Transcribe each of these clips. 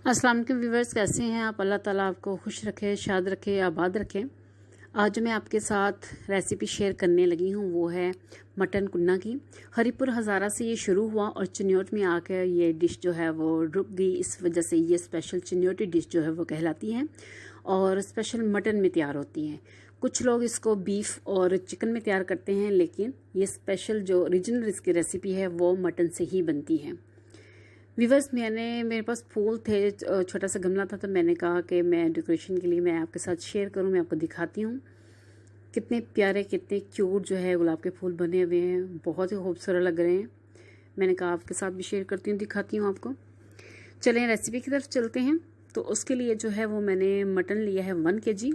अस्सलाम वालेकुम व्यूवर्स, कैसे हैं आप। अल्लाह ताला आपको खुश रखे, शाद रखे, आबाद रखे। आज मैं आपके साथ रेसिपी शेयर करने लगी हूँ, वो है मटन कुन्ना की। हरीपुर हज़ारा से ये शुरू हुआ और चिन्योट में आकर ये डिश जो है वो रुक गई। इस वजह से ये स्पेशल चिन्योटी डिश जो है वो कहलाती है और स्पेशल मटन में तैयार होती हैं। कुछ लोग इसको बीफ और चिकन में तैयार करते हैं, लेकिन ये स्पेशल जो ओरिजिनल इसकी रेसिपी है वो मटन से ही बनती है। व्यूवर्स, मेरे पास फूल थे, छोटा सा गमला था, तो मैंने कहा कि मैं डेकोरेशन के लिए मैं आपके साथ शेयर करूं। मैं आपको दिखाती हूँ कितने प्यारे, कितने क्यूट जो है गुलाब के फूल बने हुए हैं, बहुत ही खूबसूरत लग रहे हैं। मैंने कहा आपके साथ भी शेयर करती हूँ, दिखाती हूँ आपको। चलें रेसिपी की तरफ चलते हैं। तो उसके लिए जो है वो मैंने मटन लिया है 1 kg।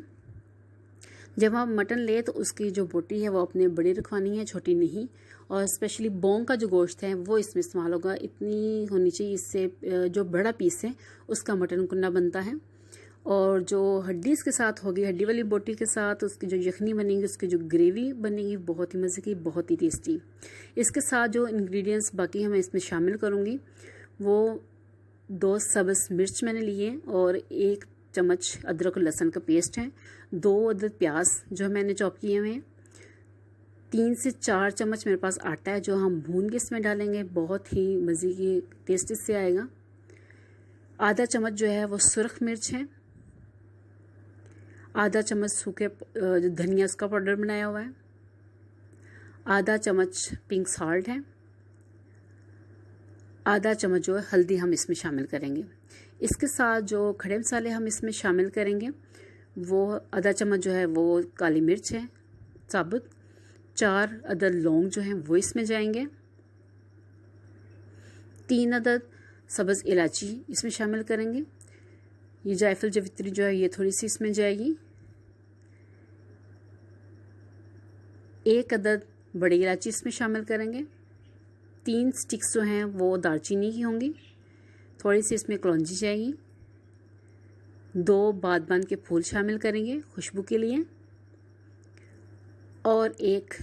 जब आप मटन ले तो उसकी जो बोटी है वो अपने बड़ी रखवानी है, छोटी नहीं। और स्पेशली बोंग का जो गोश्त है वो इसमें इस्तेमाल होगा, इतनी होनी चाहिए। इससे जो बड़ा पीस है उसका मटन कुन्ना बनता है। और जो हड्डी इसके साथ होगी, हड्डी वाली बोटी के साथ उसकी जो यखनी बनेगी, उसकी जो ग्रेवी बनेगी, बहुत ही मज़े की, बहुत ही टेस्टी। इसके साथ जो इंग्रेडिएंट्स बाकी हैं मैं इसमें शामिल करूँगी, वो 2 सब्ज़ मिर्च मैंने लिए और 1 चम्मच अदरक और लहसुन का पेस्ट है, 2 अदद प्याज जो मैंने चॉप किए हुए हैं, 3 से 4 चम्मच मेरे पास आटा है जो हम भून के इसमें डालेंगे, बहुत ही मज़े की टेस्ट इससे आएगा। आधा चम्मच जो है वो सुरख मिर्च है, आधा चम्मच सूखे जो धनिया उसका पाउडर बनाया हुआ है, आधा चम्मच पिंक साल्ट है, आधा चम्मच जो है हल्दी हम इसमें शामिल करेंगे। इसके साथ जो खड़े मसाले हम इसमें शामिल करेंगे वो आधा चम्मच जो है वो काली मिर्च है साबुत, 4 अदद लौंग जो हैं वो इसमें जाएंगे, 3 अदद सब्ज़ इलायची इसमें शामिल करेंगे। ये जायफल जवित्री जो है ये थोड़ी सी इसमें जाएगी। 1 अदद बड़ी इलायची इसमें शामिल करेंगे। 3 स्टिक्स जो हैं वो दालचीनी की होंगी, थोड़ी सी इसमें कलौंजी जाएगी। 2 बादबान के फूल शामिल करेंगे खुशबू के लिए। और 1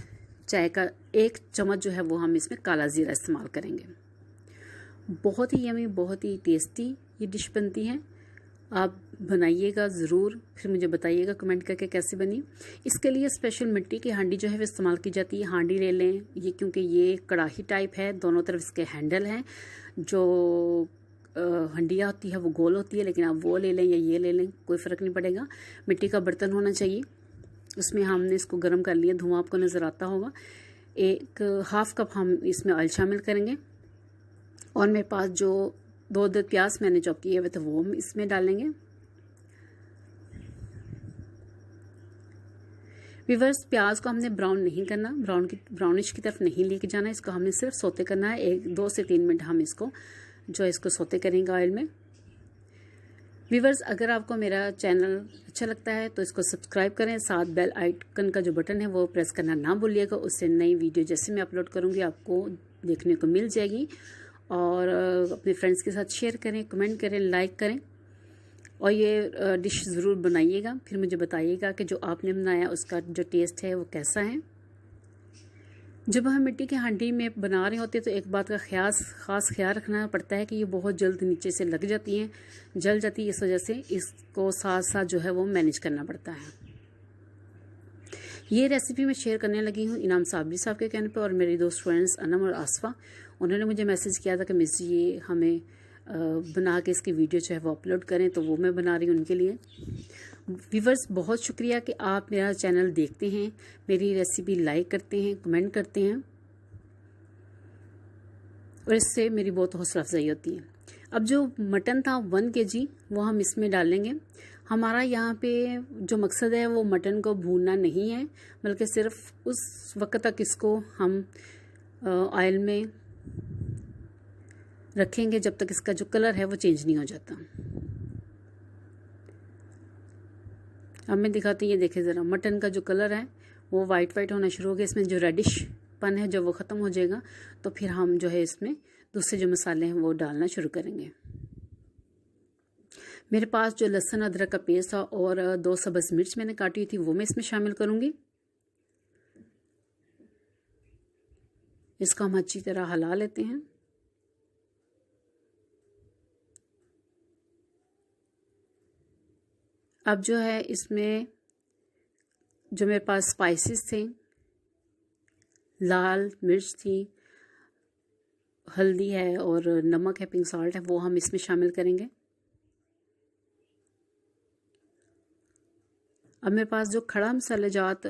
चाय का 1 चम्मच जो है वो हम इसमें काला ज़ीरा इस्तेमाल करेंगे। बहुत ही यमी, बहुत ही टेस्टी ये डिश बनती है। आप बनाइएगा ज़रूर, फिर मुझे बताइएगा कमेंट करके कैसे बनी। इसके लिए स्पेशल मिट्टी की हांडी जो है वो इस्तेमाल की जाती है। हांडी ले लें ये, क्योंकि ये कड़ाही टाइप है, दोनों तरफ इसके हैंडल हैं। जो हंडिया होती है वो गोल होती है, लेकिन आप वो ले लें या ये ले लें, कोई फ़र्क नहीं पड़ेगा। मिट्टी का बर्तन होना चाहिए। उसमें हमने इसको गर्म कर लिया, धुआं आपको नज़र आता होगा। 1/2 कप हम इसमें ऑयल शामिल करेंगे। और मेरे पास जो 2 अदद प्याज मैंने चॉप किए हुए थे वो हम इसमें डालेंगे। व्यूअर्स, प्याज को हमने ब्राउन नहीं करना, ब्राउनिश की तरफ नहीं लेके जाना, इसको हमने सिर्फ सोते करना है। 2 से 3 मिनट हम इसको सोते करेंगे ऑयल में। व्यूअर्स, अगर आपको मेरा चैनल अच्छा लगता है तो इसको सब्सक्राइब करें, साथ बेल आइकन का जो बटन है वो प्रेस करना ना भूलिएगा। उससे नई वीडियो जैसे मैं अपलोड करूँगी आपको देखने को मिल जाएगी। और अपने फ्रेंड्स के साथ शेयर करें, कमेंट करें, लाइक करें और ये डिश ज़रूर बनाइएगा। फिर मुझे बताइएगा कि जो आपने बनाया उसका जो टेस्ट है वो कैसा है। जब हम मिट्टी की हांडी में बना रहे होते हैं तो एक बात का ख़ास ख्याल रखना पड़ता है कि ये बहुत जल्द नीचे से लग जाती हैं, जल जाती है। इस वजह से इसको साथ साथ जो है वो मैनेज करना पड़ता है। ये रेसिपी मैं शेयर करने लगी हूँ इनाम साबरी साहब के कहने पर, और मेरी 2 स्टूडेंट्स अनम और आसफ़ा, उन्होंने मुझे मैसेज किया था कि मिस जी ये हमें बना के इसकी वीडियो जो है वो अपलोड करें, तो वो मैं बना रही हूँ उनके लिए। व्यूवर्स, बहुत शुक्रिया कि आप मेरा चैनल देखते हैं, मेरी रेसिपी लाइक करते हैं, कमेंट करते हैं, और इससे मेरी बहुत हौसला अफजाई होती है। अब जो मटन था 1 kg वो हम इसमें डालेंगे। हमारा यहाँ पे जो मकसद है वो मटन को भूनना नहीं है, बल्कि सिर्फ उस वक्त तक इसको हम ऑयल में रखेंगे जब तक इसका जो कलर है वो चेंज नहीं हो जाता। अब मैं दिखाती हूँ, ये देखें ज़रा, मटन का जो कलर है वो वाइट होना शुरू हो गया। इसमें जो रेडिश पन है जो वो ख़त्म हो जाएगा, तो फिर हम जो है इसमें दूसरे जो मसाले हैं वो डालना शुरू करेंगे। मेरे पास जो लहसुन अदरक का पेस्ट था और 2 सब्ज़ मिर्च मैंने काटी हुई थी वो मैं इसमें शामिल करूँगी। इसको हम अच्छी तरह हिला लेते हैं। अब जो है इसमें जो मेरे पास स्पाइसेस थे, लाल मिर्च थी, हल्दी है और नमक है, पिंक सॉल्ट है, वो हम इसमें शामिल करेंगे। अब मेरे पास जो खड़ा मसालेजात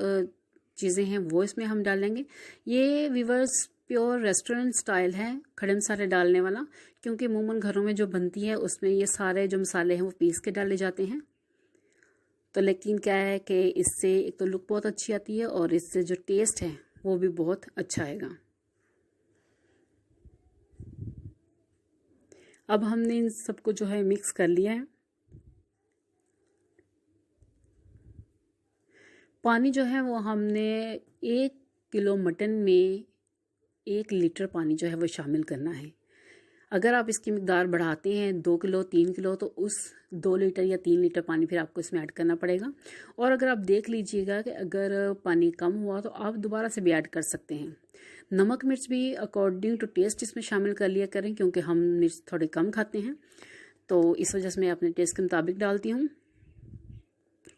चीज़ें हैं वो इसमें हम डालेंगे। ये व्यूअर्स प्योर रेस्टोरेंट स्टाइल है खड़े मसाले डालने वाला, क्योंकि अमूमन घरों में जो बनती है उसमें ये सारे जो मसाले हैं वो पीस के डाले जाते हैं। तो लेकिन क्या है कि इससे एक तो लुक बहुत अच्छी आती है और इससे जो टेस्ट है वो भी बहुत अच्छा आएगा। अब हमने इन सबको जो है मिक्स कर लिया है। पानी जो है वो हमने 1 किलो मटन में 1 लीटर पानी जो है वो शामिल करना है। अगर आप इसकी मिकदार बढ़ाते हैं 2 किलो 3 किलो तो उस 2 लीटर या 3 लीटर पानी फिर आपको इसमें ऐड करना पड़ेगा। और अगर आप देख लीजिएगा कि अगर पानी कम हुआ तो आप दोबारा से भी ऐड कर सकते हैं। नमक मिर्च भी अकॉर्डिंग टू टेस्ट इसमें शामिल कर लिया करें, क्योंकि हम मिर्च थोड़े कम खाते हैं, तो इस वजह से मैं अपने टेस्ट के मुताबिक डालती हूँ।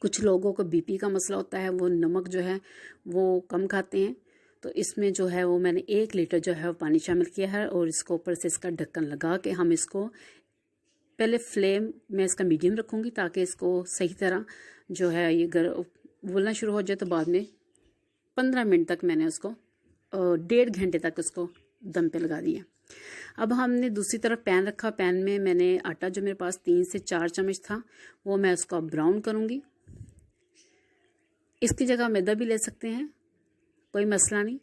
कुछ लोगों को बीपी का मसला होता है, वो नमक जो है वो कम खाते हैं, तो इसमें जो है वो मैंने 1 लीटर जो है वो पानी शामिल किया है और इसको ऊपर से इसका ढक्कन लगा के हम इसको पहले फ्लेम में इसका मीडियम रखूँगी ताकि इसको सही तरह जो है ये उबलना शुरू हो जाए। तो बाद में 15 मिनट तक मैंने उसको 1.5 घंटे तक उसको दम पे लगा दिया। अब हमने दूसरी तरफ पैन रखा। पैन में मैंने आटा जो मेरे पास 3 से 4 चम्मच था वो मैं उसको ब्राउन करूँगी। इसकी जगह मैदा भी ले सकते हैं, कोई मसला नहीं।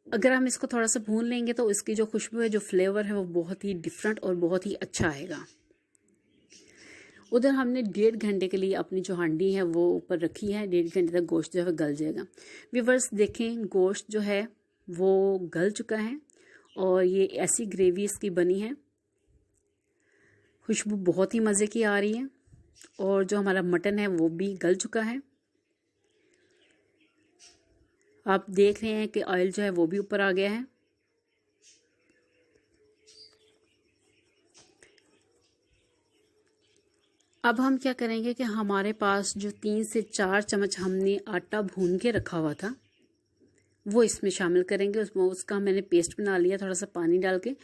अगर हम इसको थोड़ा सा भून लेंगे तो इसकी जो खुशबू है, जो फ्लेवर है वो बहुत ही डिफरेंट और बहुत ही अच्छा आएगा। उधर हमने 1.5 घंटे के लिए अपनी जो हांडी है वो ऊपर रखी है। 1.5 घंटे तक गोश्त जो है गल जाएगा। व्यूअर्स देखें, गोश्त जो है वो गल चुका है और ये ऐसी ग्रेवी इसकी बनी है, खुशबू बहुत ही मज़े की आ रही है और जो हमारा मटन है वो भी गल चुका है। आप देख रहे हैं कि ऑयल जो है वो भी ऊपर आ गया है। अब हम क्या करेंगे कि हमारे पास जो 3 से 4 चम्मच हमने आटा भून के रखा हुआ था वो इसमें शामिल करेंगे। उसका मैंने पेस्ट बना लिया थोड़ा सा पानी डाल के,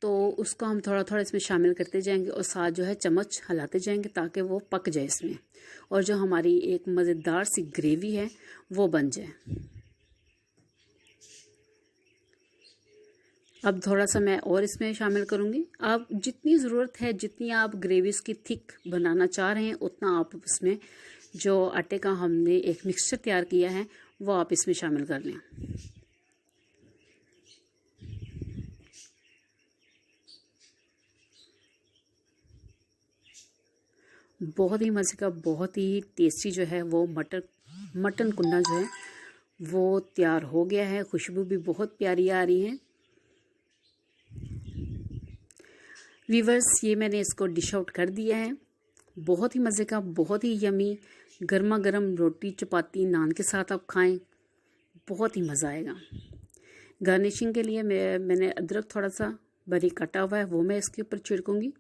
तो उसको हम थोड़ा थोड़ा इसमें शामिल करते जाएंगे और साथ जो है चम्मच हिलाते जाएंगे ताकि वो पक जाए इसमें और जो हमारी एक मज़ेदार सी ग्रेवी है वो बन जाए। अब थोड़ा सा मैं और इसमें शामिल करूँगी। आप जितनी ज़रूरत है, जितनी आप ग्रेवी इसकी थिक बनाना चाह रहे हैं, उतना आप इसमें जो आटे का हमने एक मिक्सचर तैयार किया है वो आप इसमें शामिल कर लें। बहुत ही मज़े का, बहुत ही टेस्टी जो है वो मटन कुन्ना जो है वो तैयार हो गया है। खुशबू भी बहुत प्यारी आ रही है। व्यूअर्स, ये मैंने इसको डिश आउट कर दिया है। बहुत ही मज़े का, बहुत ही यमी, गर्मा गर्म रोटी चपाती नान के साथ आप खाएं, बहुत ही मज़ा आएगा। गार्निशिंग के लिए मैंने अदरक थोड़ा सा बारीक कटा हुआ है वो मैं इसके ऊपर छिड़कूंगी।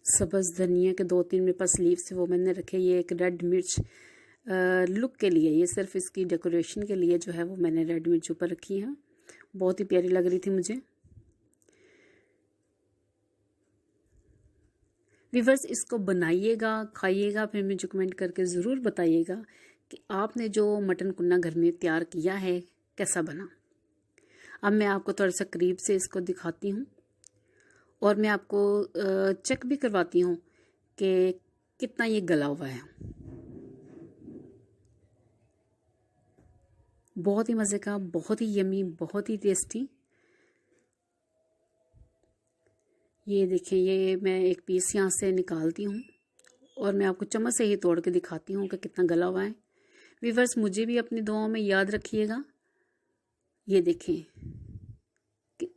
सब्ज़ धनिया के 2-3 मेरे पास लीव्स वो मैंने रखे। ये एक रेड मिर्च लुक के लिए, ये सिर्फ इसकी डेकोरेशन के लिए जो है वो मैंने रेड मिर्च ऊपर रखी है। बहुत ही प्यारी लग रही थी मुझे। व्यूअर्स, इसको बनाइएगा, खाइएगा, फिर मुझे कमेंट करके ज़रूर बताइएगा कि आपने जो मटन कुन्ना घर में तैयार किया है कैसा बना। अब मैं आपको थोड़ा सा करीब से इसको दिखाती हूँ और मैं आपको चेक भी करवाती हूँ कि कितना ये गला हुआ है। बहुत ही मज़े का, बहुत ही यमी, बहुत ही टेस्टी। ये देखिए, ये मैं एक पीस यहाँ से निकालती हूँ और मैं आपको चम्मच से ही तोड़ के दिखाती हूँ कि कितना गला हुआ है। व्यूअर्स, मुझे भी अपनी दुआओं में याद रखिएगा। ये देखें कि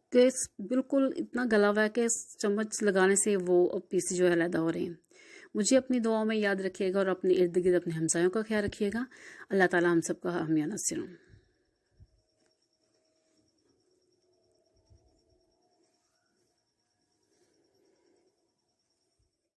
बिल्कुल इतना गला हुआ है कि चम्मच लगाने से वो पीस जो है अलग हो रहे हैं। मुझे अपनी दुआओं में याद रखिएगा और अपने इर्द गिर्द अपने हमसायों का ख्याल रखिएगा। अल्लाह ताला हम सबका हामी नसीर हो।